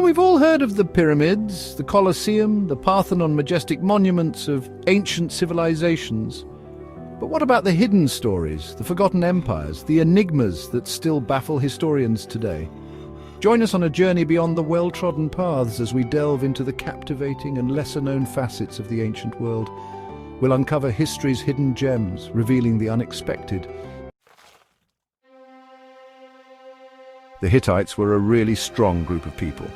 we've all heard of the pyramids, the Colosseum, the Parthenon, majestic monuments of ancient civilizations. But what about the hidden stories, the forgotten empires, the enigmas that still baffle historians today? Join us on a journey beyond the well-trodden paths as we delve into the captivating and lesser-known facets of the ancient world. We'll uncover history's hidden gems, revealing the unexpected. The Hittites were a really strong group of people.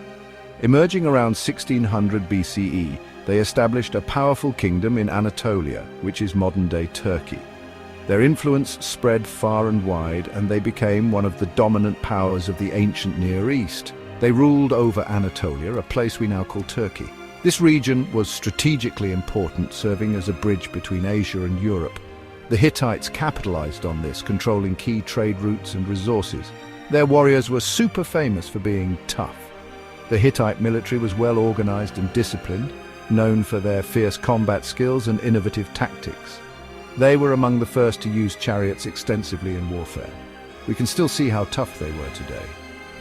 Emerging around 1600 BCE, they established a powerful kingdom in Anatolia, which is modern-day Turkey. Their influence spread far and wide, and they became one of the dominant powers of the ancient Near East. They ruled over Anatolia, a place we now call Turkey. This region was strategically important, serving as a bridge between Asia and Europe. The Hittites capitalized on this, controlling key trade routes and resources. Their warriors were super famous for being tough. The Hittite military was well organized and disciplined, known for their fierce combat skills and innovative tactics. They were among the first to use chariots extensively in warfare. We can still see how tough they were today.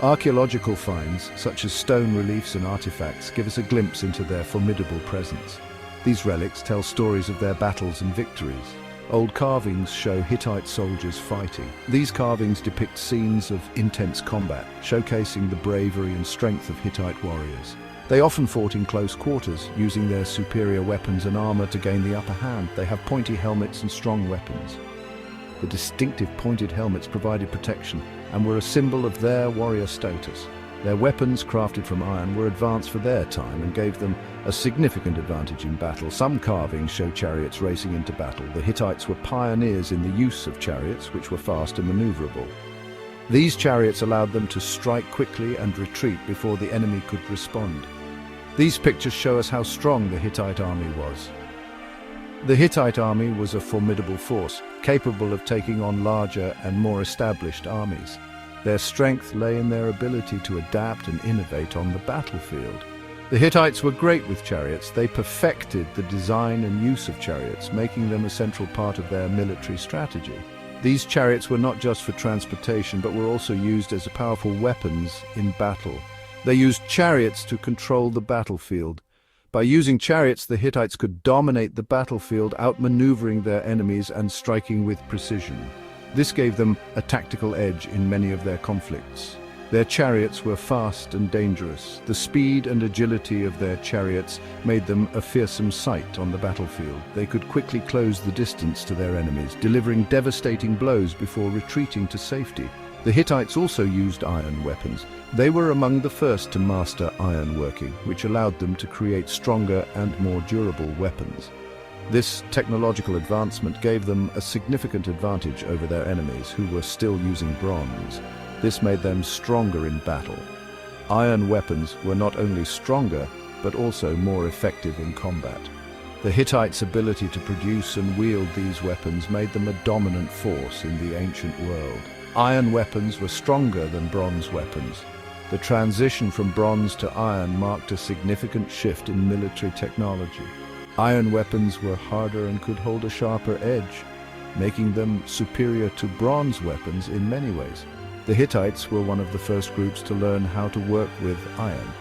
Archaeological finds, such as stone reliefs and artifacts, give us a glimpse into their formidable presence. These relics tell stories of their battles and victories. Old carvings show Hittite soldiers fighting. These carvings depict scenes of intense combat, showcasing the bravery and strength of Hittite warriors. They often fought in close quarters, using their superior weapons and armor to gain the upper hand. They have pointy helmets and strong weapons. The distinctive pointed helmets provided protection and were a symbol of their warrior status. Their weapons, crafted from iron, were advanced for their time and gave them a significant advantage in battle. Some carvings show chariots racing into battle. The Hittites were pioneers in the use of chariots, which were fast and maneuverable. These chariots allowed them to strike quickly and retreat before the enemy could respond. These pictures show us how strong the Hittite army was. The Hittite army was a formidable force, capable of taking on larger and more established armies. Their strength lay in their ability to adapt and innovate on the battlefield. The Hittites were great with chariots. They perfected the design and use of chariots, making them a central part of their military strategy. These chariots were not just for transportation, but were also used as powerful weapons in battle. They used chariots to control the battlefield. By using chariots, the Hittites could dominate the battlefield, outmaneuvering their enemies and striking with precision. This gave them a tactical edge in many of their conflicts. Their chariots were fast and dangerous. The speed and agility of their chariots made them a fearsome sight on the battlefield. They could quickly close the distance to their enemies, delivering devastating blows before retreating to safety. The Hittites also used iron weapons. They were among the first to master ironworking, which allowed them to create stronger and more durable weapons. This technological advancement gave them a significant advantage over their enemies, who were still using bronze. This made them stronger in battle. Iron weapons were not only stronger, but also more effective in combat. The Hittites' ability to produce and wield these weapons made them a dominant force in the ancient world. Iron weapons were stronger than bronze weapons. The transition from bronze to iron marked a significant shift in military technology. Iron weapons were harder and could hold a sharper edge, making them superior to bronze weapons in many ways. The Hittites were one of the first groups to learn how to work with iron.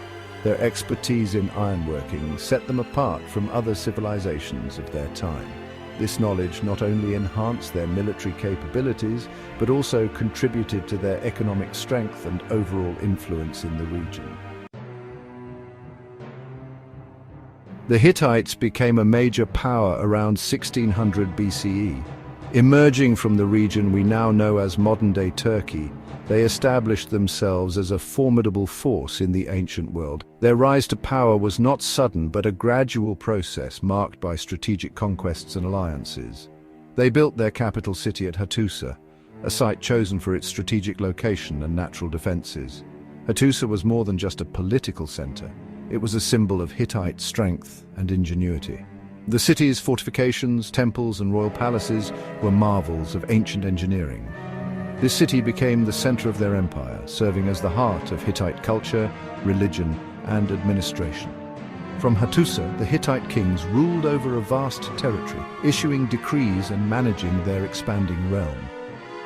Their expertise in ironworking set them apart from other civilizations of their time. This knowledge not only enhanced their military capabilities, but also contributed to their economic strength and overall influence in the region. The Hittites became a major power around 1600 BCE. Emerging from the region we now know as modern-day Turkey, they established themselves as a formidable force in the ancient world. Their rise to power was not sudden, but a gradual process marked by strategic conquests and alliances. They built their capital city at Hattusa, a site chosen for its strategic location and natural defenses. Hattusa was more than just a political center. It was a symbol of Hittite strength and ingenuity. The city's fortifications, temples, and royal palaces were marvels of ancient engineering. This city became the center of their empire, serving as the heart of Hittite culture, religion, and administration. From Hattusa, the Hittite kings ruled over a vast territory, issuing decrees and managing their expanding realm.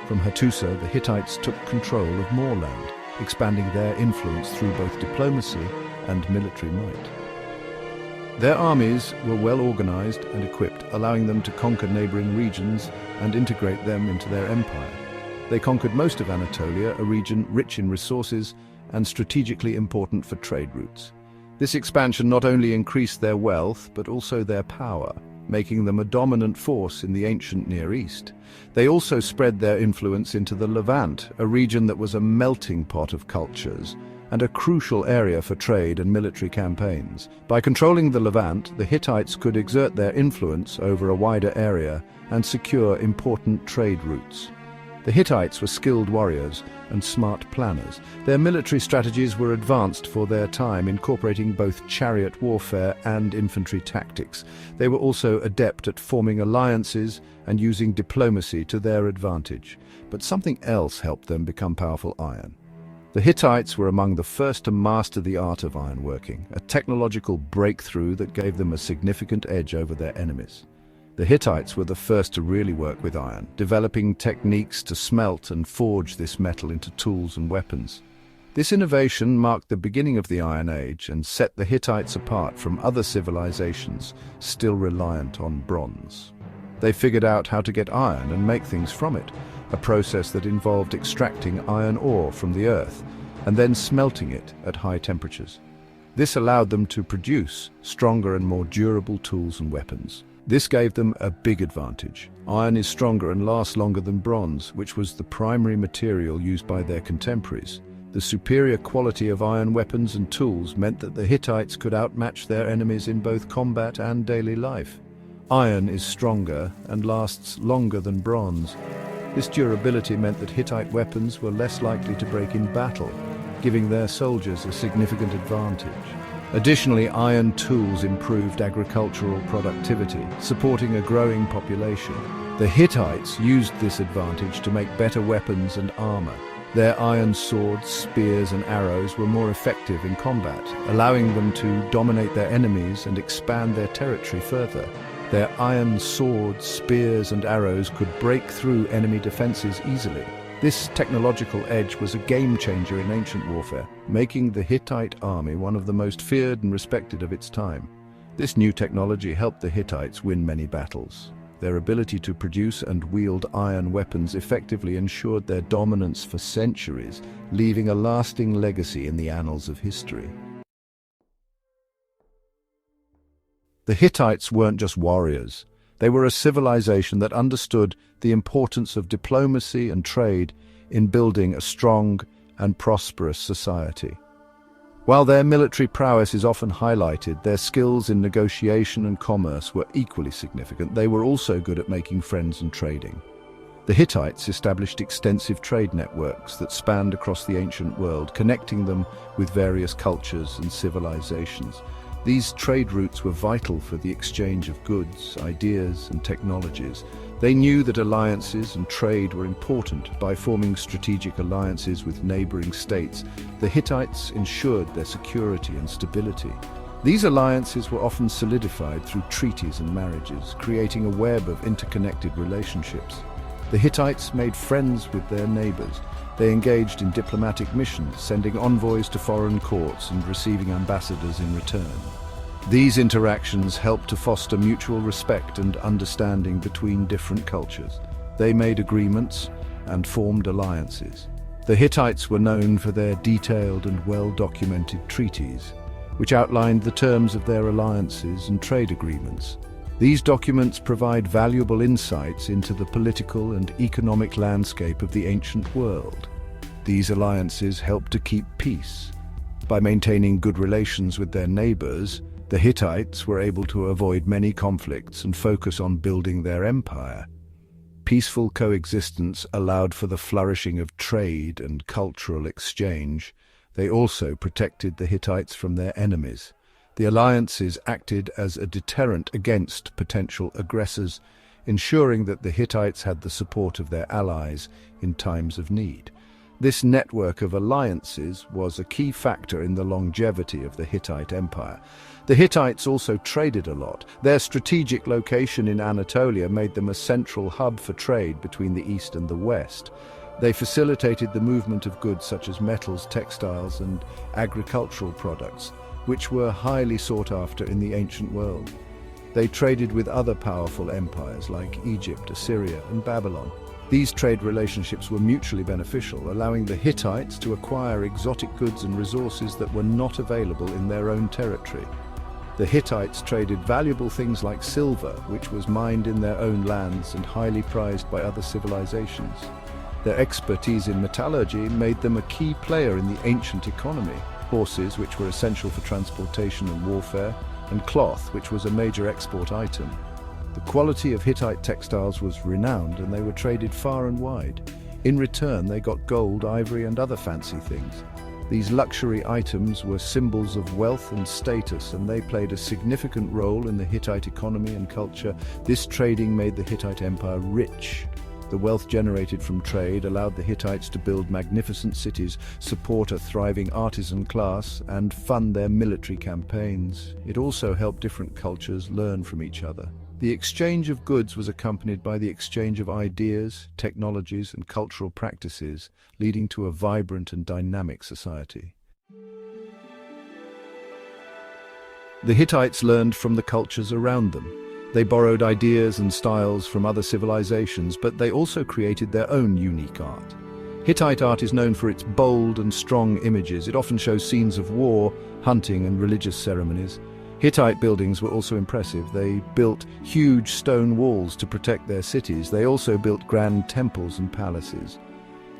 From Hattusa, the Hittites took control of more land, expanding their influence through both diplomacy and military might. Their armies were well organized and equipped, allowing them to conquer neighboring regions and integrate them into their empire. They conquered most of Anatolia, a region rich in resources and strategically important for trade routes. This expansion not only increased their wealth, but also their power, making them a dominant force in the ancient Near East. They also spread their influence into the Levant, a region that was a melting pot of cultures and a crucial area for trade and military campaigns. By controlling the Levant, the Hittites could exert their influence over a wider area and secure important trade routes. The Hittites were skilled warriors and smart planners. Their military strategies were advanced for their time, incorporating both chariot warfare and infantry tactics. They were also adept at forming alliances and using diplomacy to their advantage. But something else helped them become powerful: iron. The Hittites were among the first to master the art of ironworking, a technological breakthrough that gave them a significant edge over their enemies. The Hittites were the first to really work with iron, developing techniques to smelt and forge this metal into tools and weapons. This innovation marked the beginning of the Iron Age and set the Hittites apart from other civilizations still reliant on bronze. They figured out how to get iron and make things from it, a process that involved extracting iron ore from the earth and then smelting it at high temperatures. This allowed them to produce stronger and more durable tools and weapons. This gave them a big advantage. Iron is stronger and lasts longer than bronze, which was the primary material used by their contemporaries. The superior quality of iron weapons and tools meant that the Hittites could outmatch their enemies in both combat and daily life. Iron is stronger and lasts longer than bronze. This durability meant that Hittite weapons were less likely to break in battle, giving their soldiers a significant advantage. Additionally, iron tools improved agricultural productivity, supporting a growing population. The Hittites used this advantage to make better weapons and armor. Their iron swords, spears, and arrows were more effective in combat, allowing them to dominate their enemies and expand their territory further. Their iron swords, spears, and arrows could break through enemy defenses easily. This technological edge was a game-changer in ancient warfare, making the Hittite army one of the most feared and respected of its time. This new technology helped the Hittites win many battles. Their ability to produce and wield iron weapons effectively ensured their dominance for centuries, leaving a lasting legacy in the annals of history. The Hittites weren't just warriors. They were a civilization that understood the importance of diplomacy and trade in building a strong and prosperous society. While their military prowess is often highlighted, their skills in negotiation and commerce were equally significant. They were also good at making friends and trading. The Hittites established extensive trade networks that spanned across the ancient world, connecting them with various cultures and civilizations. These trade routes were vital for the exchange of goods, ideas, and technologies. They knew that alliances and trade were important. By forming strategic alliances with neighboring states, the Hittites ensured their security and stability. These alliances were often solidified through treaties and marriages, creating a web of interconnected relationships. The Hittites made friends with their neighbors. They engaged in diplomatic missions, sending envoys to foreign courts and receiving ambassadors in return. These interactions helped to foster mutual respect and understanding between different cultures. They made agreements and formed alliances. The Hittites were known for their detailed and well-documented treaties, which outlined the terms of their alliances and trade agreements. These documents provide valuable insights into the political and economic landscape of the ancient world. These alliances helped to keep peace. By maintaining good relations with their neighbors, the Hittites were able to avoid many conflicts and focus on building their empire. Peaceful coexistence allowed for the flourishing of trade and cultural exchange. They also protected the Hittites from their enemies. The alliances acted as a deterrent against potential aggressors, ensuring that the Hittites had the support of their allies in times of need. This network of alliances was a key factor in the longevity of the Hittite Empire. The Hittites also traded a lot. Their strategic location in Anatolia made them a central hub for trade between the East and the West. They facilitated the movement of goods such as metals, textiles, and agricultural products. which were highly sought after in the ancient world. They traded with other powerful empires like Egypt, Assyria, and Babylon. These trade relationships were mutually beneficial, allowing the Hittites to acquire exotic goods and resources that were not available in their own territory. The Hittites traded valuable things like silver, which was mined in their own lands and highly prized by other civilizations. Their expertise in metallurgy made them a key player in the ancient economy. Horses, which were essential for transportation and warfare, and cloth, which was a major export item. The quality of Hittite textiles was renowned, and they were traded far and wide. In return, they got gold, ivory, and other fancy things. These luxury items were symbols of wealth and status, and they played a significant role in the Hittite economy and culture. This trading made the Hittite Empire rich. The wealth generated from trade allowed the Hittites to build magnificent cities, support a thriving artisan class, and fund their military campaigns. It also helped different cultures learn from each other. The exchange of goods was accompanied by the exchange of ideas, technologies, and cultural practices, leading to a vibrant and dynamic society. The Hittites learned from the cultures around them. They borrowed ideas and styles from other civilizations, but they also created their own unique art. Hittite art is known for its bold and strong images. It often shows scenes of war, hunting, and religious ceremonies. Hittite buildings were also impressive. They built huge stone walls to protect their cities. They also built grand temples and palaces.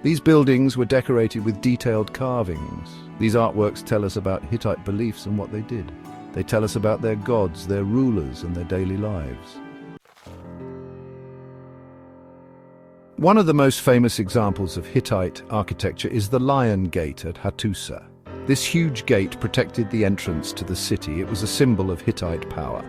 These buildings were decorated with detailed carvings. These artworks tell us about Hittite beliefs and what they did. They tell us about their gods, their rulers, and their daily lives. One of the most famous examples of Hittite architecture is the Lion Gate at Hattusa. This huge gate protected the entrance to the city. It was a symbol of Hittite power.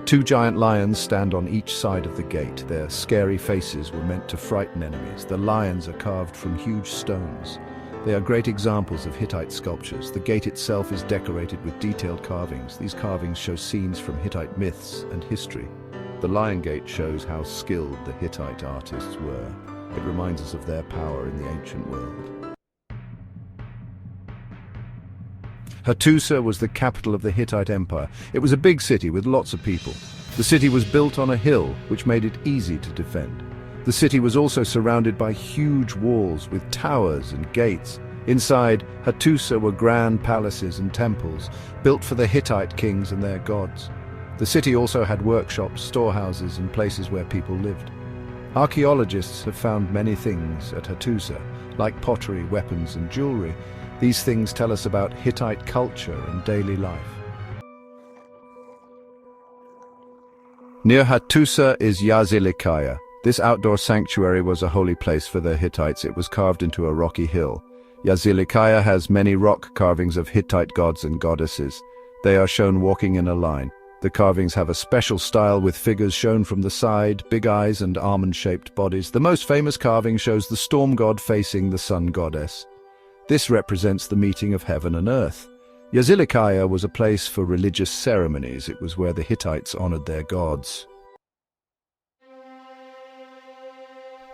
Two giant lions stand on each side of the gate. Their scary faces were meant to frighten enemies. The lions are carved from huge stones. They are great examples of Hittite sculptures. The gate itself is decorated with detailed carvings. These carvings show scenes from Hittite myths and history. The Lion Gate shows how skilled the Hittite artists were. It reminds us of their power in the ancient world. Hattusa was the capital of the Hittite Empire. It was a big city with lots of people. The city was built on a hill, which made it easy to defend. The city was also surrounded by huge walls with towers and gates. Inside Hattusa were grand palaces and temples, built for the Hittite kings and their gods. The city also had workshops, storehouses, and places where people lived. Archaeologists have found many things at Hattusa, like pottery, weapons, and jewelry. These things tell us about Hittite culture and daily life. Near Hattusa is Yazilikaya. This outdoor sanctuary was a holy place for the Hittites. It was carved into a rocky hill. Yazilikaya has many rock carvings of Hittite gods and goddesses. They are shown walking in a line. The carvings have a special style with figures shown from the side, big eyes and almond-shaped bodies. The most famous carving shows the storm god facing the sun goddess. This represents the meeting of heaven and earth. Yazilikaya was a place for religious ceremonies. It was where the Hittites honored their gods.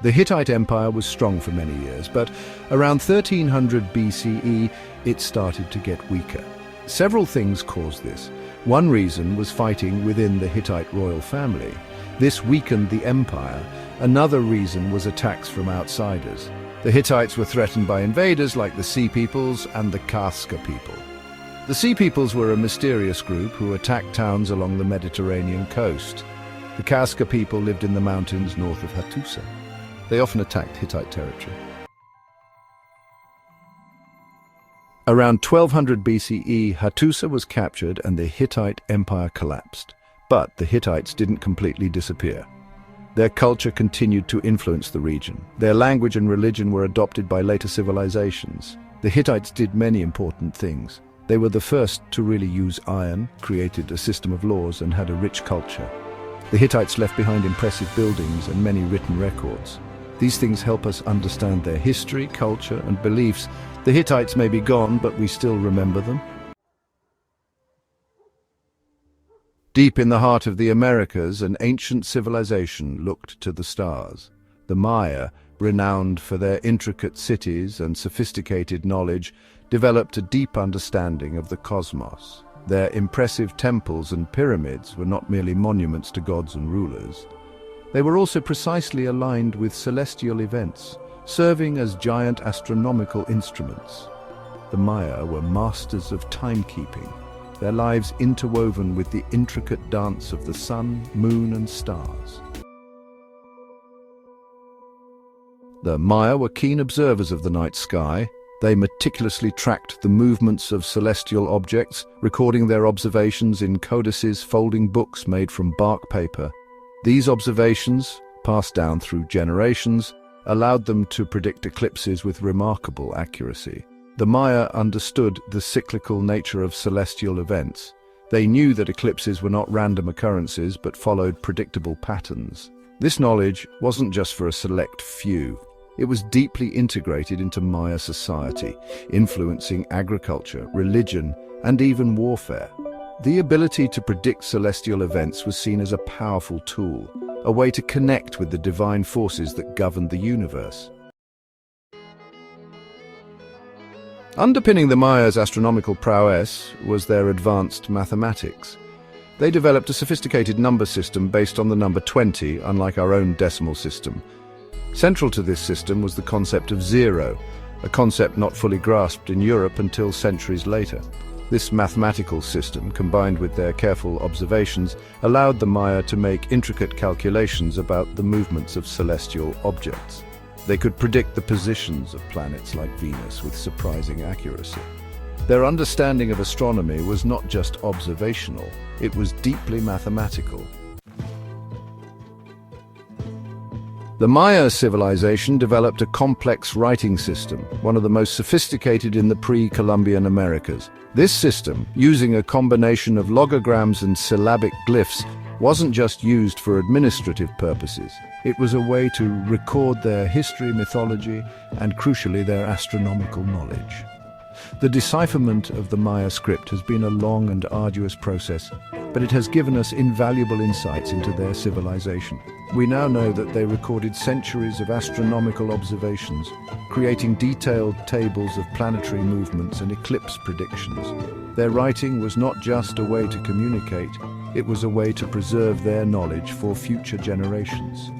The Hittite Empire was strong for many years, but around 1300 BCE, it started to get weaker. Several things caused this. One reason was fighting within the Hittite royal family. This weakened the empire. Another reason was attacks from outsiders. The Hittites were threatened by invaders like the Sea Peoples and the Kaska people. The Sea Peoples were a mysterious group who attacked towns along the Mediterranean coast. The Kaska people lived in the mountains north of Hattusa. They often attacked Hittite territory. Around 1200 BCE, Hattusa was captured and the Hittite Empire collapsed. But the Hittites didn't completely disappear. Their culture continued to influence the region. Their language and religion were adopted by later civilizations. The Hittites did many important things. They were the first to really use iron, created a system of laws, and had a rich culture. The Hittites left behind impressive buildings and many written records. These things help us understand their history, culture, and beliefs. The Hittites may be gone, but we still remember them. Deep in the heart of the Americas, an ancient civilization looked to the stars. The Maya, renowned for their intricate cities and sophisticated knowledge, developed a deep understanding of the cosmos. Their impressive temples and pyramids were not merely monuments to gods and rulers. They were also precisely aligned with celestial events, serving as giant astronomical instruments. The Maya were masters of timekeeping, their lives interwoven with the intricate dance of the sun, moon, and stars. The Maya were keen observers of the night sky. They meticulously tracked the movements of celestial objects, recording their observations in codices, folding books made from bark paper. These observations, passed down through generations, allowed them to predict eclipses with remarkable accuracy. The Maya understood the cyclical nature of celestial events. They knew that eclipses were not random occurrences but followed predictable patterns. This knowledge wasn't just for a select few. It was deeply integrated into Maya society, influencing agriculture, religion, and even warfare. The ability to predict celestial events was seen as a powerful tool, a way to connect with the divine forces that governed the universe. Underpinning the Maya's astronomical prowess was their advanced mathematics. They developed a sophisticated number system based on the number 20, unlike our own decimal system. Central to this system was the concept of zero, a concept not fully grasped in Europe until centuries later. This mathematical system, combined with their careful observations, allowed the Maya to make intricate calculations about the movements of celestial objects. They could predict the positions of planets like Venus with surprising accuracy. Their understanding of astronomy was not just observational, it was deeply mathematical. The Maya civilization developed a complex writing system, one of the most sophisticated in the pre-Columbian Americas. This system, using a combination of logograms and syllabic glyphs, wasn't just used for administrative purposes. It was a way to record their history, mythology, and crucially their astronomical knowledge. The decipherment of the Maya script has been a long and arduous process, but it has given us invaluable insights into their civilization. We now know that they recorded centuries of astronomical observations, creating detailed tables of planetary movements and eclipse predictions. Their writing was not just a way to communicate, it was a way to preserve their knowledge for future generations.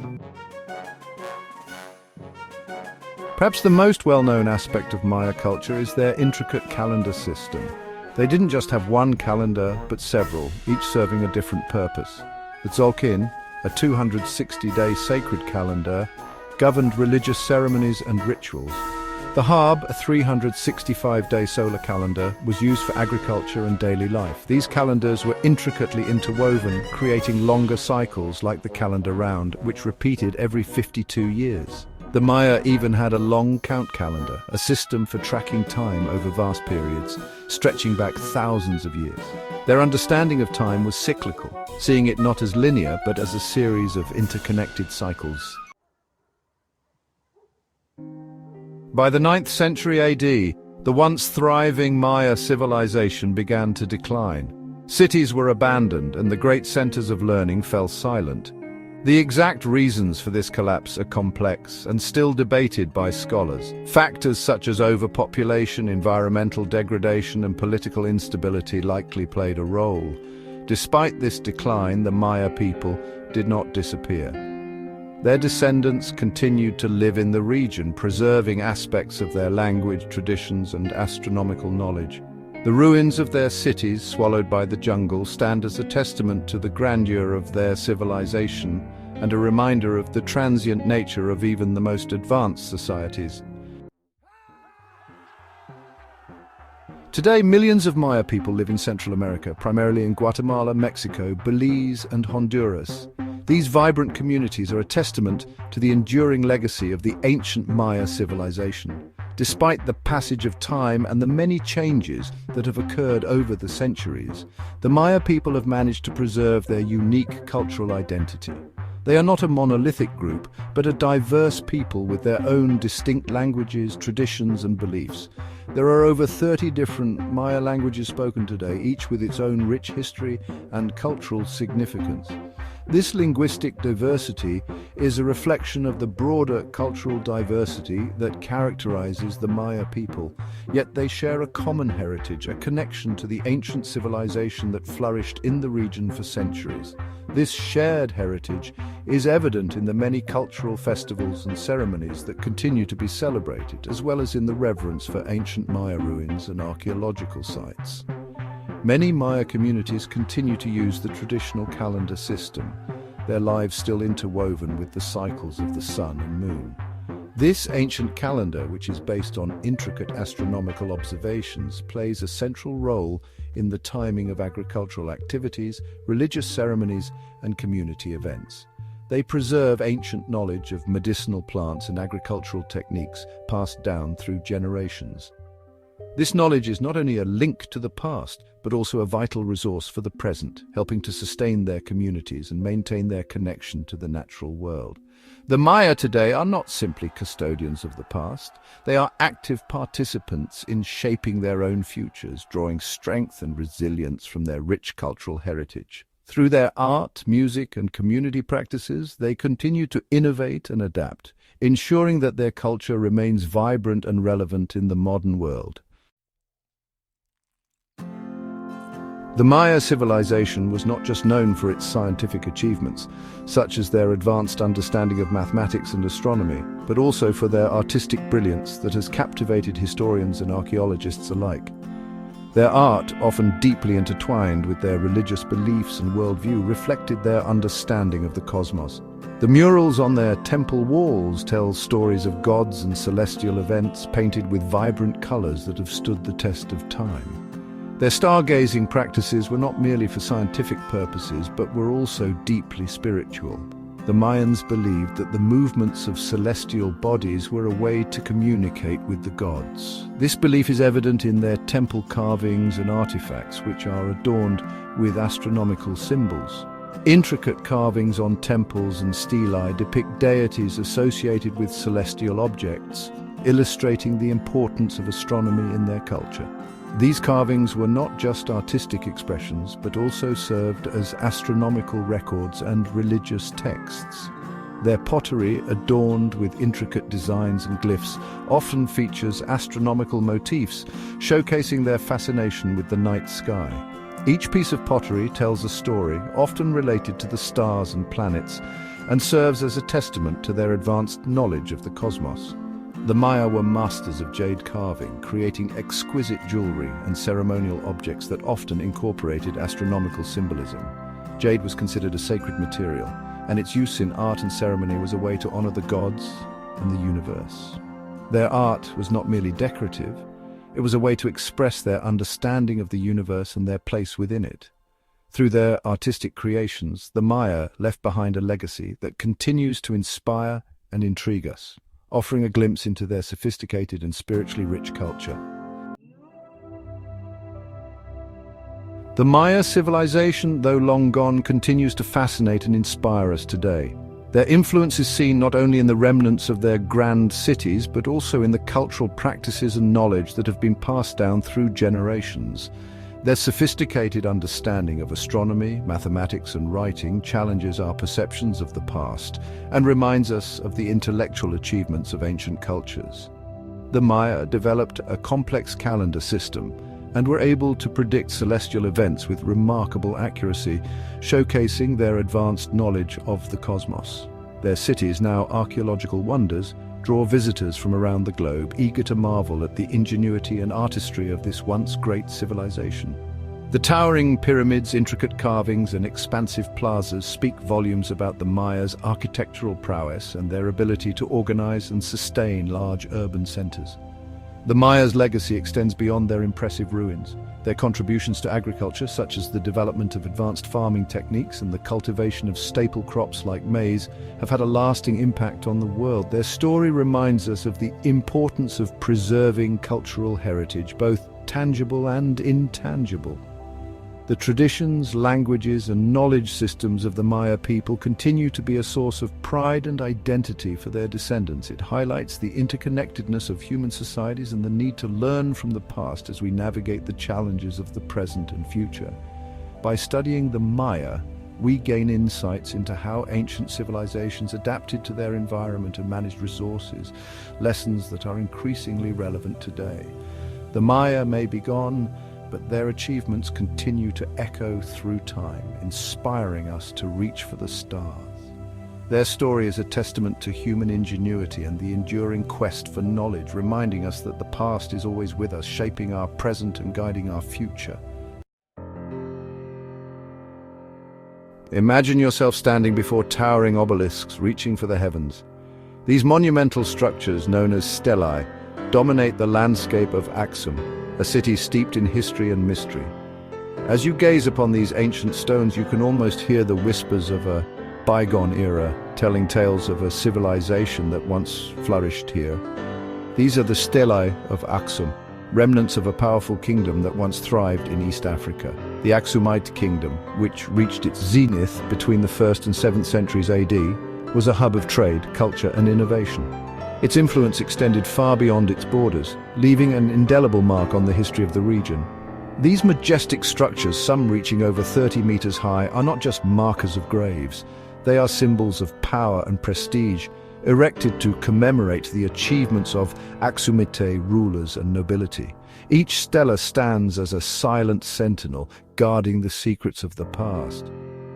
Perhaps the most well-known aspect of Maya culture is their intricate calendar system. They didn't just have one calendar, but several, each serving a different purpose. The Tzolk'in, a 260-day sacred calendar, governed religious ceremonies and rituals. The Hab, a 365-day solar calendar, was used for agriculture and daily life. These calendars were intricately interwoven, creating longer cycles like the calendar round, which repeated every 52 years. The Maya even had a long count calendar, a system for tracking time over vast periods, stretching back thousands of years. Their understanding of time was cyclical, seeing it not as linear but as a series of interconnected cycles. By the 9th century AD, the once thriving Maya civilization began to decline. Cities were abandoned and the great centers of learning fell silent. The exact reasons for this collapse are complex and still debated by scholars. Factors such as overpopulation, environmental degradation, and political instability likely played a role. Despite this decline, the Maya people did not disappear. Their descendants continued to live in the region, preserving aspects of their language, traditions, and astronomical knowledge. The ruins of their cities, swallowed by the jungle, stand as a testament to the grandeur of their civilization and a reminder of the transient nature of even the most advanced societies. Today, millions of Maya people live in Central America, primarily in Guatemala, Mexico, Belize, and Honduras. These vibrant communities are a testament to the enduring legacy of the ancient Maya civilization. Despite the passage of time and the many changes that have occurred over the centuries, the Maya people have managed to preserve their unique cultural identity. They are not a monolithic group, but a diverse people with their own distinct languages, traditions, and beliefs. There are over 30 different Maya languages spoken today, each with its own rich history and cultural significance. This linguistic diversity is a reflection of the broader cultural diversity that characterizes the Maya people, yet they share a common heritage, a connection to the ancient civilization that flourished in the region for centuries. This shared heritage is evident in the many cultural festivals and ceremonies that continue to be celebrated, as well as in the reverence for ancient Maya ruins and archaeological sites. Many Maya communities continue to use the traditional calendar system, their lives still interwoven with the cycles of the sun and moon. This ancient calendar, which is based on intricate astronomical observations, plays a central role in the timing of agricultural activities, religious ceremonies, and community events. They preserve ancient knowledge of medicinal plants and agricultural techniques passed down through generations. This knowledge is not only a link to the past, but also a vital resource for the present, helping to sustain their communities and maintain their connection to the natural world. The Maya today are not simply custodians of the past. They are active participants in shaping their own futures, drawing strength and resilience from their rich cultural heritage. Through their art, music, and community practices, they continue to innovate and adapt, ensuring that their culture remains vibrant and relevant in the modern world. The Maya civilization was not just known for its scientific achievements, such as their advanced understanding of mathematics and astronomy, but also for their artistic brilliance that has captivated historians and archaeologists alike. Their art, often deeply intertwined with their religious beliefs and worldview, reflected their understanding of the cosmos. The murals on their temple walls tell stories of gods and celestial events painted with vibrant colors that have stood the test of time. Their stargazing practices were not merely for scientific purposes, but were also deeply spiritual. The Mayans believed that the movements of celestial bodies were a way to communicate with the gods. This belief is evident in their temple carvings and artifacts, which are adorned with astronomical symbols. Intricate carvings on temples and stelae depict deities associated with celestial objects, illustrating the importance of astronomy in their culture. These carvings were not just artistic expressions, but also served as astronomical records and religious texts. Their pottery, adorned with intricate designs and glyphs, often features astronomical motifs, showcasing their fascination with the night sky. Each piece of pottery tells a story, often related to the stars and planets, and serves as a testament to their advanced knowledge of the cosmos. The Maya were masters of jade carving, creating exquisite jewelry and ceremonial objects that often incorporated astronomical symbolism. Jade was considered a sacred material, and its use in art and ceremony was a way to honor the gods and the universe. Their art was not merely decorative, it was a way to express their understanding of the universe and their place within it. Through their artistic creations, the Maya left behind a legacy that continues to inspire and intrigue us, offering a glimpse into their sophisticated and spiritually rich culture. The Maya civilization, though long gone, continues to fascinate and inspire us today. Their influence is seen not only in the remnants of their grand cities, but also in the cultural practices and knowledge that have been passed down through generations. Their sophisticated understanding of astronomy, mathematics, and writing challenges our perceptions of the past and reminds us of the intellectual achievements of ancient cultures. The Maya developed a complex calendar system and were able to predict celestial events with remarkable accuracy, showcasing their advanced knowledge of the cosmos. Their cities, now archaeological wonders, draw visitors from around the globe, eager to marvel at the ingenuity and artistry of this once great civilization. The towering pyramids, intricate carvings, and expansive plazas speak volumes about the Mayas' architectural prowess and their ability to organize and sustain large urban centers. The Mayas' legacy extends beyond their impressive ruins. Their contributions to agriculture, such as the development of advanced farming techniques and the cultivation of staple crops like maize, have had a lasting impact on the world. Their story reminds us of the importance of preserving cultural heritage, both tangible and intangible. The traditions, languages, and knowledge systems of the Maya people continue to be a source of pride and identity for their descendants. It highlights the interconnectedness of human societies and the need to learn from the past as we navigate the challenges of the present and future. By studying the Maya, we gain insights into how ancient civilizations adapted to their environment and managed resources, lessons that are increasingly relevant today. The Maya may be gone, but their achievements continue to echo through time, inspiring us to reach for the stars. Their story is a testament to human ingenuity and the enduring quest for knowledge, reminding us that the past is always with us, shaping our present and guiding our future. Imagine yourself standing before towering obelisks reaching for the heavens. These monumental structures, known as stelae, dominate the landscape of Aksum, a city steeped in history and mystery. As you gaze upon these ancient stones, you can almost hear the whispers of a bygone era, telling tales of a civilization that once flourished here. These are the stelae of Aksum, remnants of a powerful kingdom that once thrived in East Africa. The Aksumite kingdom, which reached its zenith between the 1st and 7th centuries AD, was a hub of trade, culture, and innovation. Its influence extended far beyond its borders, leaving an indelible mark on the history of the region. These majestic structures, some reaching over 30 meters high, are not just markers of graves. They are symbols of power and prestige, erected to commemorate the achievements of Aksumite rulers and nobility. Each stela stands as a silent sentinel, guarding the secrets of the past.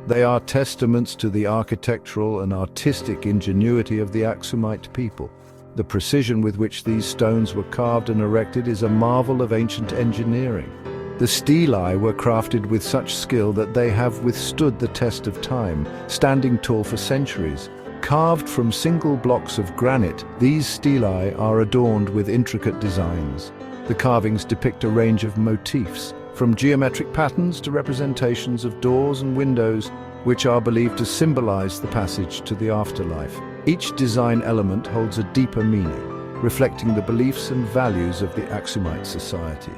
They are testaments to the architectural and artistic ingenuity of the Aksumite people. The precision with which these stones were carved and erected is a marvel of ancient engineering. The stelae were crafted with such skill that they have withstood the test of time, standing tall for centuries. Carved from single blocks of granite, these stelae are adorned with intricate designs. The carvings depict a range of motifs, from geometric patterns to representations of doors and windows, which are believed to symbolize the passage to the afterlife. Each design element holds a deeper meaning, reflecting the beliefs and values of the Aksumite society.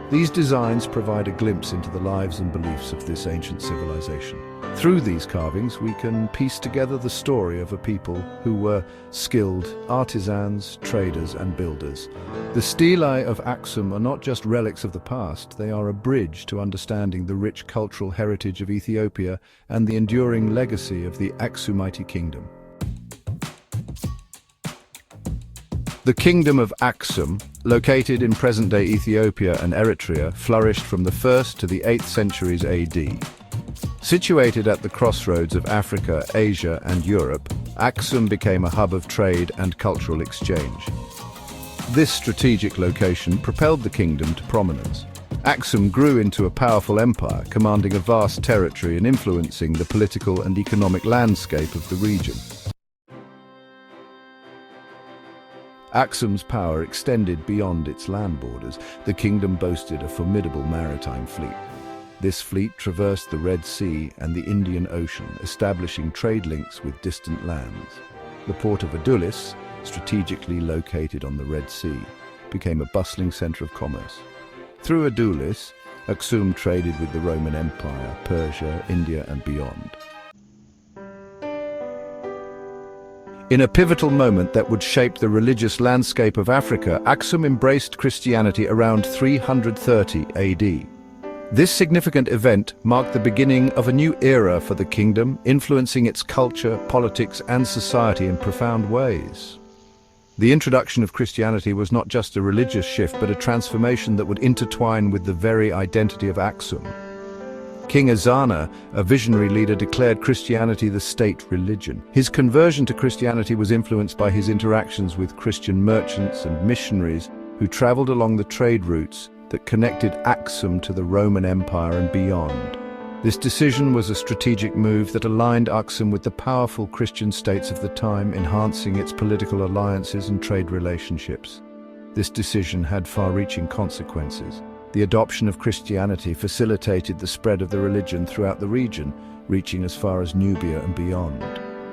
These designs provide a glimpse into the lives and beliefs of this ancient civilization. Through these carvings, we can piece together the story of a people who were skilled artisans, traders, and builders. The stelae of Aksum are not just relics of the past, they are a bridge to understanding the rich cultural heritage of Ethiopia and the enduring legacy of the Aksumite kingdom. The kingdom of Aksum, located in present-day Ethiopia and Eritrea, flourished from the 1st to the 8th centuries AD. Situated at the crossroads of Africa, Asia, and Europe, Aksum became a hub of trade and cultural exchange. This strategic location propelled the kingdom to prominence. Aksum grew into a powerful empire, commanding a vast territory and influencing the political and economic landscape of the region. Aksum's power extended beyond its land borders. The kingdom boasted a formidable maritime fleet. This fleet traversed the Red Sea and the Indian Ocean, establishing trade links with distant lands. The port of Adulis, strategically located on the Red Sea, became a bustling center of commerce. Through Adulis, Aksum traded with the Roman Empire, Persia, India, and beyond. In a pivotal moment that would shape the religious landscape of Africa, Aksum embraced Christianity around 330 AD. This significant event marked the beginning of a new era for the kingdom, influencing its culture, politics, and society in profound ways. The introduction of Christianity was not just a religious shift, but a transformation that would intertwine with the very identity of Aksum. King Ezana, a visionary leader, declared Christianity the state religion. His conversion to Christianity was influenced by his interactions with Christian merchants and missionaries who traveled along the trade routes that connected Aksum to the Roman Empire and beyond. This decision was a strategic move that aligned Aksum with the powerful Christian states of the time, enhancing its political alliances and trade relationships. This decision had far-reaching consequences. The adoption of Christianity facilitated the spread of the religion throughout the region, reaching as far as Nubia and beyond.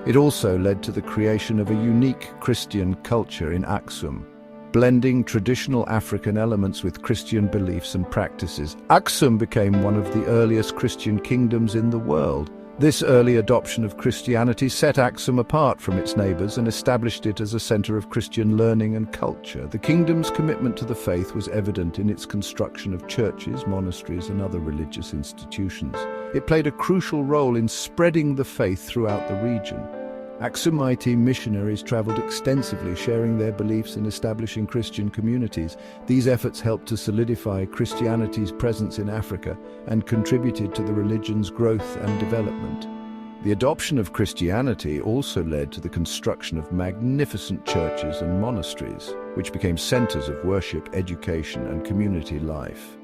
It also led to the creation of a unique Christian culture in Aksum, blending traditional African elements with Christian beliefs and practices. Aksum became one of the earliest Christian kingdoms in the world, This early adoption of Christianity set Aksum apart from its neighbors and established it as a center of Christian learning and culture. The kingdom's commitment to the faith was evident in its construction of churches, monasteries, and other religious institutions. It played a crucial role in spreading the faith throughout the region. Aksumite missionaries traveled extensively, sharing their beliefs and establishing Christian communities. These efforts helped to solidify Christianity's presence in Africa and contributed to the religion's growth and development. The adoption of Christianity also led to the construction of magnificent churches and monasteries, which became centers of worship, education, and community life.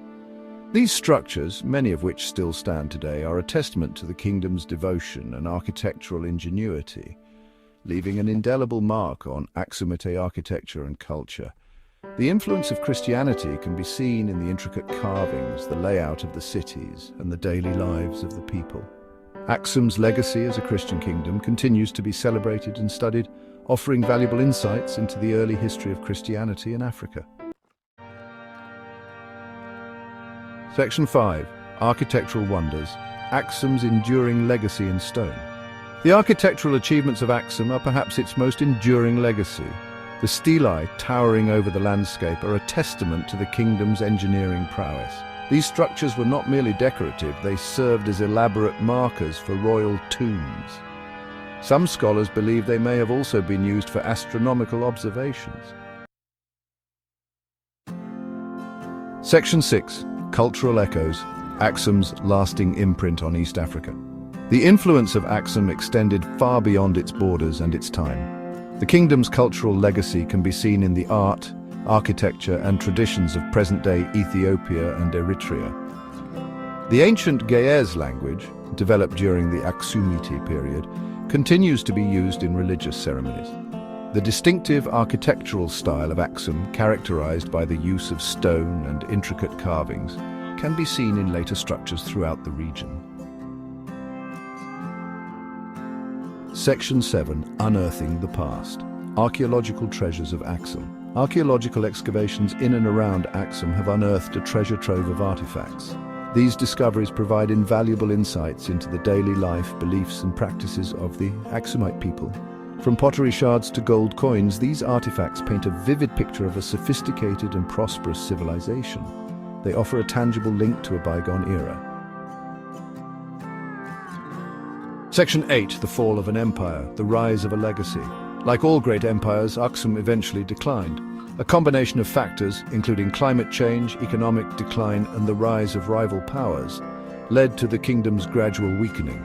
These structures, many of which still stand today, are a testament to the kingdom's devotion and architectural ingenuity, leaving an indelible mark on Aksumite architecture and culture. The influence of Christianity can be seen in the intricate carvings, the layout of the cities, and the daily lives of the people. Aksum's legacy as a Christian kingdom continues to be celebrated and studied, offering valuable insights into the early history of Christianity in Africa. Section 5. Architectural Wonders. Aksum's enduring legacy in stone. The architectural achievements of Aksum are perhaps its most enduring legacy. The stelae towering over the landscape are a testament to the kingdom's engineering prowess. These structures were not merely decorative, they served as elaborate markers for royal tombs. Some scholars believe they may have also been used for astronomical observations. Section 6. Cultural Echoes. Aksum's lasting imprint on East Africa. The influence of Aksum extended far beyond its borders and its time. The kingdom's cultural legacy can be seen in the art, architecture, and traditions of present-day Ethiopia and Eritrea. The ancient Ge'ez language, developed during the Aksumite period, continues to be used in religious ceremonies. The distinctive architectural style of Aksum, characterized by the use of stone and intricate carvings, can be seen in later structures throughout the region. Section 7. Unearthing the Past. Archaeological treasures of Aksum. Archaeological excavations in and around Aksum have unearthed a treasure trove of artifacts. These discoveries provide invaluable insights into the daily life, beliefs, and practices of the Aksumite people. From pottery shards to gold coins, these artifacts paint a vivid picture of a sophisticated and prosperous civilization. They offer a tangible link to a bygone era. Section 8. The Fall of an Empire, the Rise of a Legacy. Like all great empires, Aksum eventually declined. A combination of factors, including climate change, economic decline, and the rise of rival powers, led to the kingdom's gradual weakening.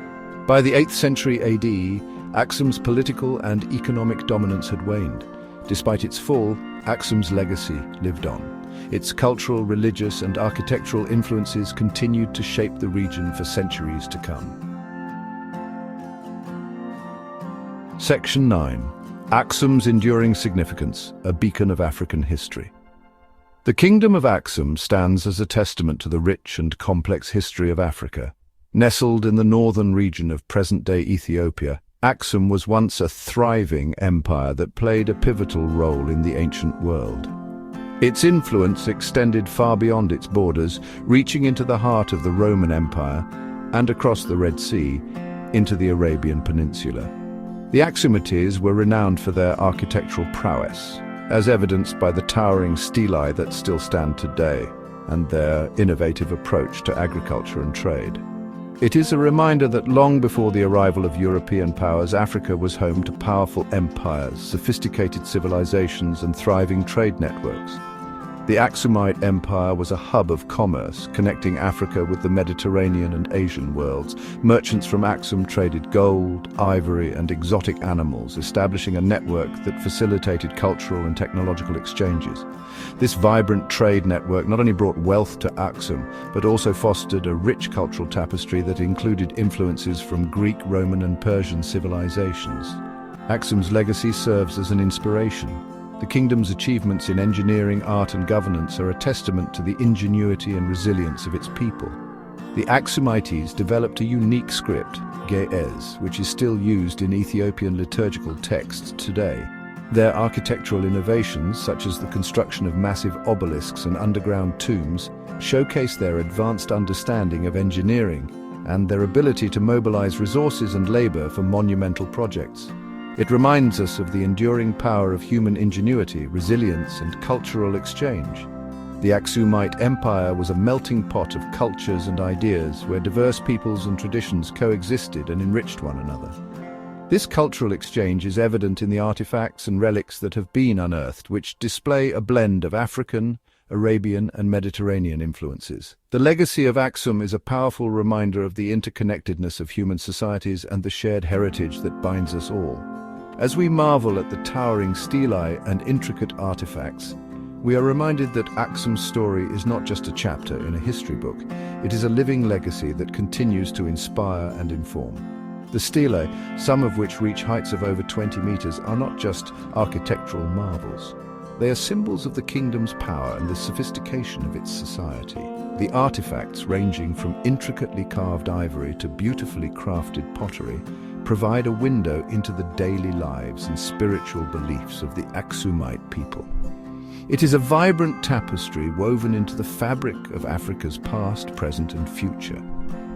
By the 8th century AD, Aksum's political and economic dominance had waned. Despite its fall, Aksum's legacy lived on. Its cultural, religious, and architectural influences continued to shape the region for centuries to come. Section 9. Aksum's enduring significance, a beacon of African history. The Kingdom of Aksum stands as a testament to the rich and complex history of Africa. Nestled in the northern region of present-day Ethiopia, Aksum was once a thriving empire that played a pivotal role in the ancient world. Its influence extended far beyond its borders, reaching into the heart of the Roman Empire and across the Red Sea into the Arabian Peninsula. The Aksumites were renowned for their architectural prowess, as evidenced by the towering stelae that still stand today, and their innovative approach to agriculture and trade. It is a reminder that long before the arrival of European powers, Africa was home to powerful empires, sophisticated civilizations, and thriving trade networks. The Aksumite Empire was a hub of commerce, connecting Africa with the Mediterranean and Asian worlds. Merchants from Aksum traded gold, ivory, and exotic animals, establishing a network that facilitated cultural and technological exchanges. This vibrant trade network not only brought wealth to Aksum, but also fostered a rich cultural tapestry that included influences from Greek, Roman, and Persian civilizations. Aksum's legacy serves as an inspiration. The kingdom's achievements in engineering, art, and governance are a testament to the ingenuity and resilience of its people. The Aksumites developed a unique script, Ge'ez, which is still used in Ethiopian liturgical texts today. Their architectural innovations, such as the construction of massive obelisks and underground tombs, showcase their advanced understanding of engineering and their ability to mobilize resources and labor for monumental projects. It reminds us of the enduring power of human ingenuity, resilience, and cultural exchange. The Aksumite Empire was a melting pot of cultures and ideas where diverse peoples and traditions coexisted and enriched one another. This cultural exchange is evident in the artifacts and relics that have been unearthed, which display a blend of African, Arabian, and Mediterranean influences. The legacy of Aksum is a powerful reminder of the interconnectedness of human societies and the shared heritage that binds us all. As we marvel at the towering stelae and intricate artifacts, we are reminded that Aksum's story is not just a chapter in a history book. It is a living legacy that continues to inspire and inform. The stelae, some of which reach heights of over 20 meters, are not just architectural marvels. They are symbols of the kingdom's power and the sophistication of its society. The artifacts, ranging from intricately carved ivory to beautifully crafted pottery, provide a window into the daily lives and spiritual beliefs of the Aksumite people. It is a vibrant tapestry woven into the fabric of Africa's past, present, and future.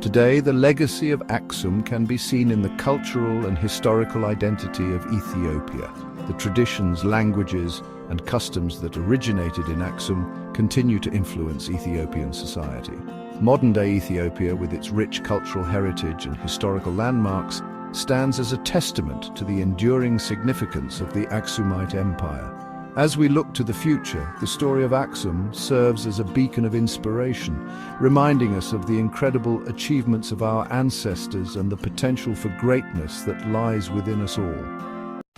Today, the legacy of Aksum can be seen in the cultural and historical identity of Ethiopia. The traditions, languages, and customs that originated in Aksum continue to influence Ethiopian society. Modern-day Ethiopia, with its rich cultural heritage and historical landmarks, stands as a testament to the enduring significance of the Aksumite Empire. As we look to the future, the story of Aksum serves as a beacon of inspiration, reminding us of the incredible achievements of our ancestors and the potential for greatness that lies within us all.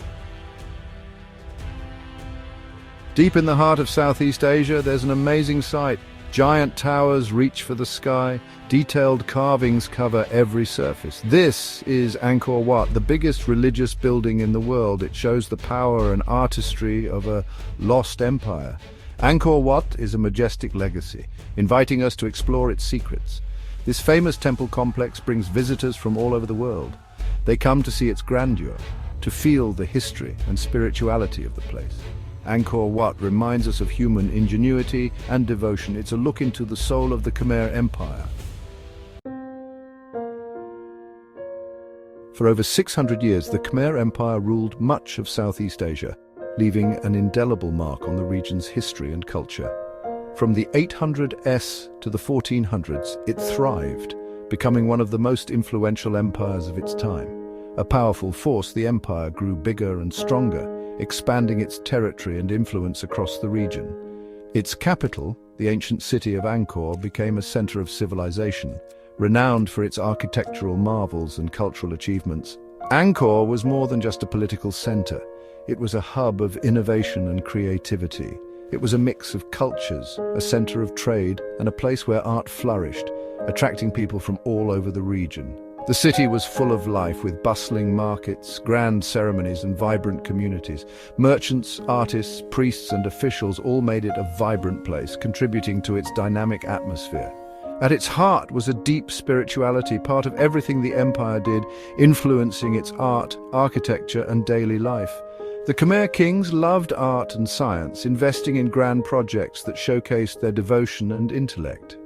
Deep in the heart of Southeast Asia, there's an amazing sight. Giant towers reach for the sky, detailed carvings cover every surface. This is Angkor Wat, the biggest religious building in the world. It shows the power and artistry of a lost empire. Angkor Wat is a majestic legacy, inviting us to explore its secrets. This famous temple complex brings visitors from all over the world. They come to see its grandeur, to feel the history and spirituality of the place. Angkor Wat reminds us of human ingenuity and devotion. It's a look into the soul of the Khmer Empire. For over 600 years, the Khmer Empire ruled much of Southeast Asia, leaving an indelible mark on the region's history and culture. From the 800s to the 1400s, it thrived, becoming one of the most influential empires of its time. A powerful force, the empire grew bigger and stronger, expanding its territory and influence across the region. Its capital, the ancient city of Angkor, became a center of civilization, renowned for its architectural marvels and cultural achievements. Angkor was more than just a political center. It was a hub of innovation and creativity. It was a mix of cultures, a center of trade, and a place where art flourished, attracting people from all over the region. The city was full of life, with bustling markets, grand ceremonies, and vibrant communities. Merchants, artists, priests, and officials all made it a vibrant place, contributing to its dynamic atmosphere. At its heart was a deep spirituality, part of everything the empire did, influencing its art, architecture, and daily life. The Khmer kings loved art and science, investing in grand projects that showcased their devotion and intellect.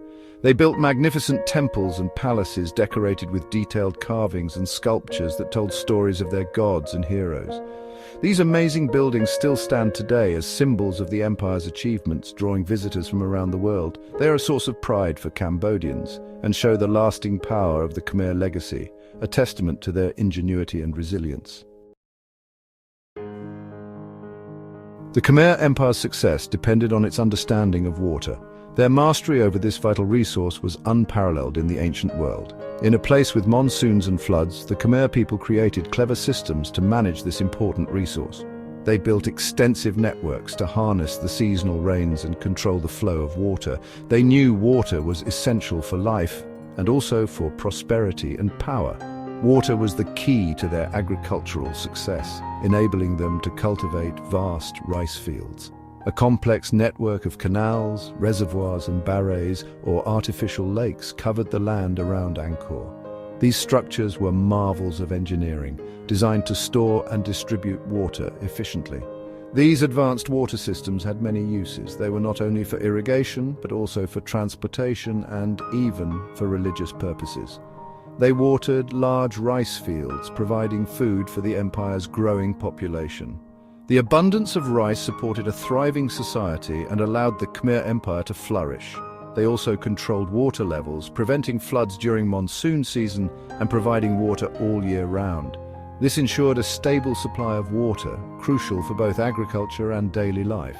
They built magnificent temples and palaces decorated with detailed carvings and sculptures that told stories of their gods and heroes. These amazing buildings still stand today as symbols of the empire's achievements, drawing visitors from around the world. They are a source of pride for Cambodians and show the lasting power of the Khmer legacy, a testament to their ingenuity and resilience. The Khmer Empire's success depended on its understanding of water. Their mastery over this vital resource was unparalleled in the ancient world. In a place with monsoons and floods, the Khmer people created clever systems to manage this important resource. They built extensive networks to harness the seasonal rains and control the flow of water. They knew water was essential for life and also for prosperity and power. Water was the key to their agricultural success, enabling them to cultivate vast rice fields. A complex network of canals, reservoirs and barrages, or artificial lakes, covered the land around Angkor. These structures were marvels of engineering, designed to store and distribute water efficiently. These advanced water systems had many uses. They were not only for irrigation, but also for transportation and even for religious purposes. They watered large rice fields, providing food for the empire's growing population. The abundance of rice supported a thriving society and allowed the Khmer Empire to flourish. They also controlled water levels, preventing floods during monsoon season and providing water all year round. This ensured a stable supply of water, crucial for both agriculture and daily life.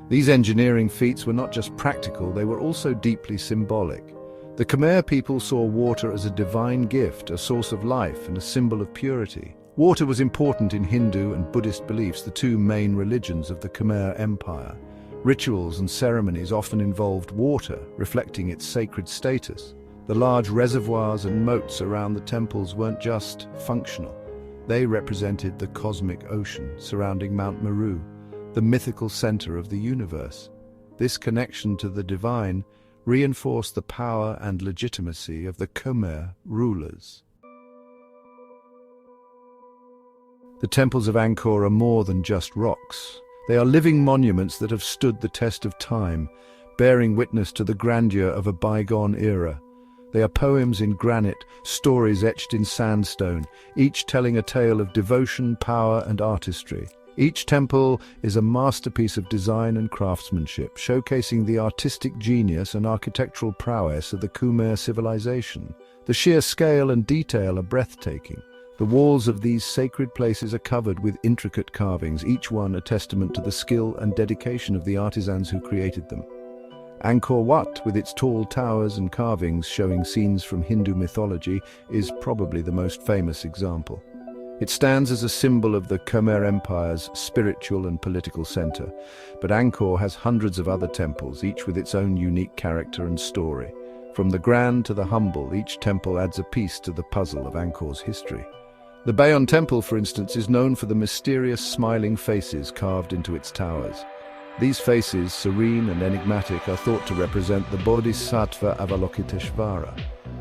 These engineering feats were not just practical, they were also deeply symbolic. The Khmer people saw water as a divine gift, a source of life and a symbol of purity. Water was important in Hindu and Buddhist beliefs, the two main religions of the Khmer Empire. Rituals and ceremonies often involved water, reflecting its sacred status. The large reservoirs and moats around the temples weren't just functional. They represented the cosmic ocean surrounding Mount Meru, the mythical center of the universe. This connection to the divine reinforced the power and legitimacy of the Khmer rulers. The temples of Angkor are more than just rocks. They are living monuments that have stood the test of time, bearing witness to the grandeur of a bygone era. They are poems in granite, stories etched in sandstone, each telling a tale of devotion, power, and artistry. Each temple is a masterpiece of design and craftsmanship, showcasing the artistic genius and architectural prowess of the Khmer civilization. The sheer scale and detail are breathtaking. The walls of these sacred places are covered with intricate carvings, each one a testament to the skill and dedication of the artisans who created them. Angkor Wat, with its tall towers and carvings showing scenes from Hindu mythology, is probably the most famous example. It stands as a symbol of the Khmer Empire's spiritual and political center, but Angkor has hundreds of other temples, each with its own unique character and story. From the grand to the humble, each temple adds a piece to the puzzle of Angkor's history. The Bayon Temple, for instance, is known for the mysterious smiling faces carved into its towers. These faces, serene and enigmatic, are thought to represent the Bodhisattva Avalokiteshvara.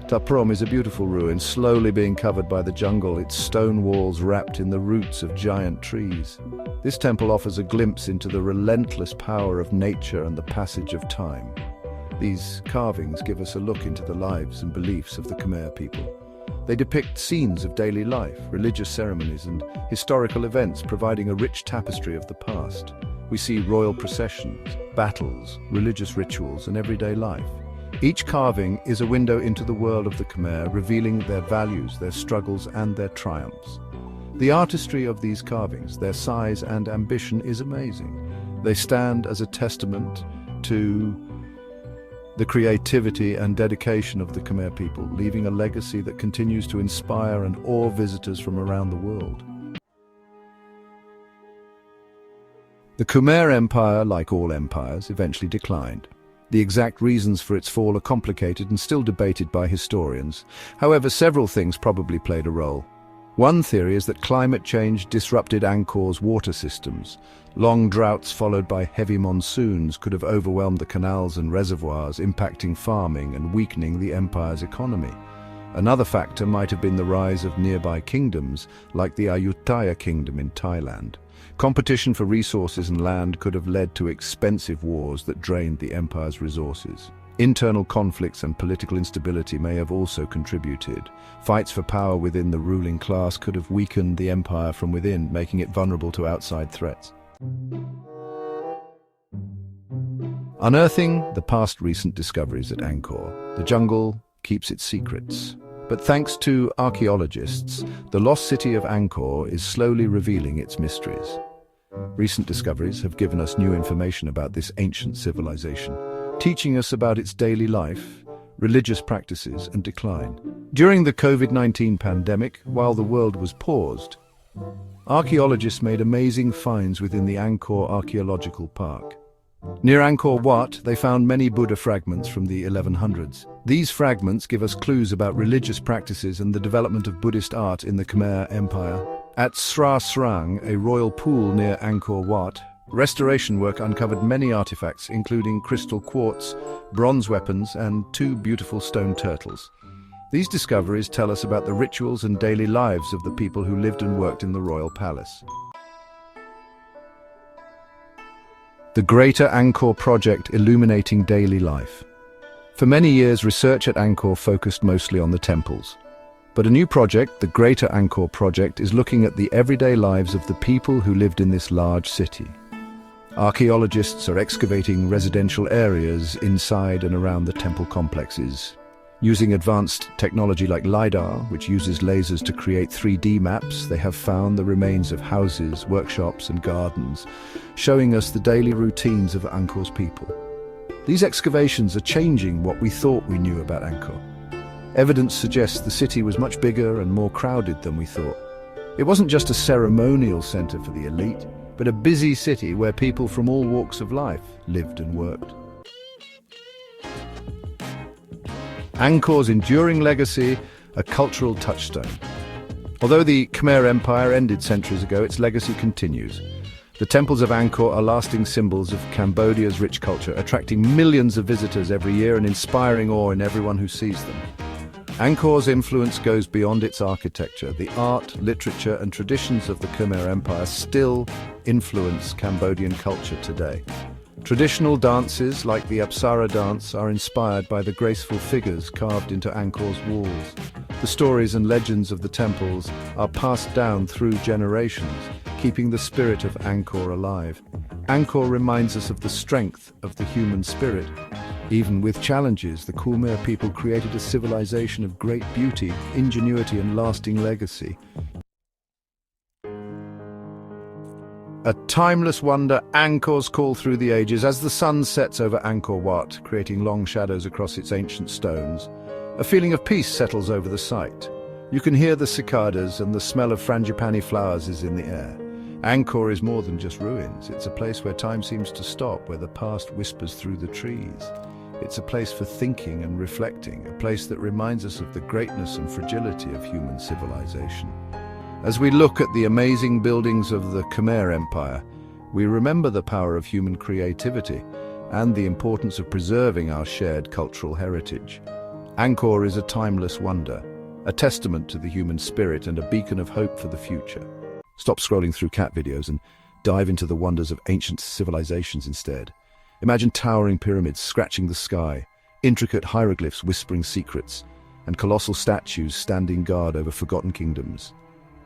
Taprom is a beautiful ruin, slowly being covered by the jungle, its stone walls wrapped in the roots of giant trees. This temple offers a glimpse into the relentless power of nature and the passage of time. These carvings give us a look into the lives and beliefs of the Khmer people. They depict scenes of daily life, religious ceremonies, and historical events, providing a rich tapestry of the past. We see royal processions, battles, religious rituals, and everyday life. Each carving is a window into the world of the Khmer, revealing their values, their struggles, and their triumphs. The artistry of these carvings, their size and ambition, is amazing. They stand as a testament to the creativity and dedication of the Khmer people, leaving a legacy that continues to inspire and awe visitors from around the world. The Khmer Empire, like all empires, eventually declined. The exact reasons for its fall are complicated and still debated by historians. However, several things probably played a role. One theory is that climate change disrupted Angkor's water systems. Long droughts followed by heavy monsoons could have overwhelmed the canals and reservoirs, impacting farming and weakening the empire's economy. Another factor might have been the rise of nearby kingdoms, like the Ayutthaya kingdom in Thailand. Competition for resources and land could have led to expensive wars that drained the empire's resources. Internal conflicts and political instability may have also contributed. Fights for power within the ruling class could have weakened the empire from within, making it vulnerable to outside threats. Unearthing the past recent discoveries at Angkor, the jungle keeps its secrets. But thanks to archaeologists, the lost city of Angkor is slowly revealing its mysteries. Recent discoveries have given us new information about this ancient civilization, teaching us about its daily life, religious practices, and decline. During the COVID-19 pandemic, while the world was paused, archaeologists made amazing finds within the Angkor Archaeological Park. Near Angkor Wat, they found many Buddha fragments from the 1100s. These fragments give us clues about religious practices and the development of Buddhist art in the Khmer Empire. At Sra Srang, a royal pool near Angkor Wat, restoration work uncovered many artifacts, including crystal quartz, bronze weapons, and 2 beautiful stone turtles. These discoveries tell us about the rituals and daily lives of the people who lived and worked in the royal palace. The Greater Angkor Project, illuminating daily life. For many years, research at Angkor focused mostly on the temples. But a new project, the Greater Angkor Project, is looking at the everyday lives of the people who lived in this large city. Archaeologists are excavating residential areas inside and around the temple complexes. Using advanced technology like LiDAR, which uses lasers to create 3D maps, they have found the remains of houses, workshops and gardens, showing us the daily routines of Angkor's people. These excavations are changing what we thought we knew about Angkor. Evidence suggests the city was much bigger and more crowded than we thought. It wasn't just a ceremonial center for the elite, but a busy city where people from all walks of life lived and worked. Angkor's enduring legacy, a cultural touchstone. Although the Khmer Empire ended centuries ago, its legacy continues. The temples of Angkor are lasting symbols of Cambodia's rich culture, attracting millions of visitors every year and inspiring awe in everyone who sees them. Angkor's influence goes beyond its architecture. The art, literature and traditions of the Khmer Empire still influence Cambodian culture today. Traditional dances like the Apsara dance are inspired by the graceful figures carved into Angkor's walls. The stories and legends of the temples are passed down through generations, keeping the spirit of Angkor alive. Angkor reminds us of the strength of the human spirit. Even with challenges, the Khmer people created a civilization of great beauty, ingenuity and lasting legacy. A timeless wonder, Angkor's call through the ages as the sun sets over Angkor Wat, creating long shadows across its ancient stones. A feeling of peace settles over the site. You can hear the cicadas and the smell of frangipani flowers is in the air. Angkor is more than just ruins. It's a place where time seems to stop, where the past whispers through the trees. It's a place for thinking and reflecting, a place that reminds us of the greatness and fragility of human civilization. As we look at the amazing buildings of the Khmer Empire, we remember the power of human creativity and the importance of preserving our shared cultural heritage. Angkor is a timeless wonder, a testament to the human spirit and a beacon of hope for the future. Stop scrolling through cat videos and dive into the wonders of ancient civilizations instead. Imagine towering pyramids scratching the sky, intricate hieroglyphs whispering secrets, and colossal statues standing guard over forgotten kingdoms.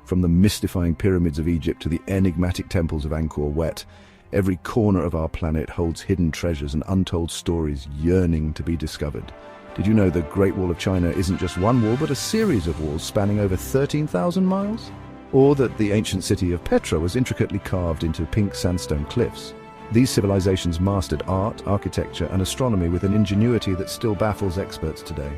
From the mystifying pyramids of Egypt to the enigmatic temples of Angkor Wat, every corner of our planet holds hidden treasures and untold stories yearning to be discovered. Did you know the Great Wall of China isn't just one wall, but a series of walls spanning over 13,000 miles? Or that the ancient city of Petra was intricately carved into pink sandstone cliffs? These civilizations mastered art, architecture, and astronomy with an ingenuity that still baffles experts today.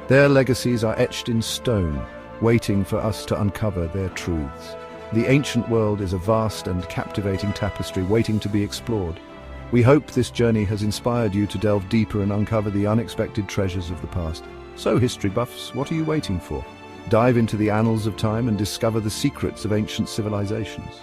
Their legacies are etched in stone, waiting for us to uncover their truths. The ancient world is a vast and captivating tapestry waiting to be explored. We hope this journey has inspired you to delve deeper and uncover the unexpected treasures of the past. So, history buffs, what are you waiting for? Dive into the annals of time and discover the secrets of ancient civilizations.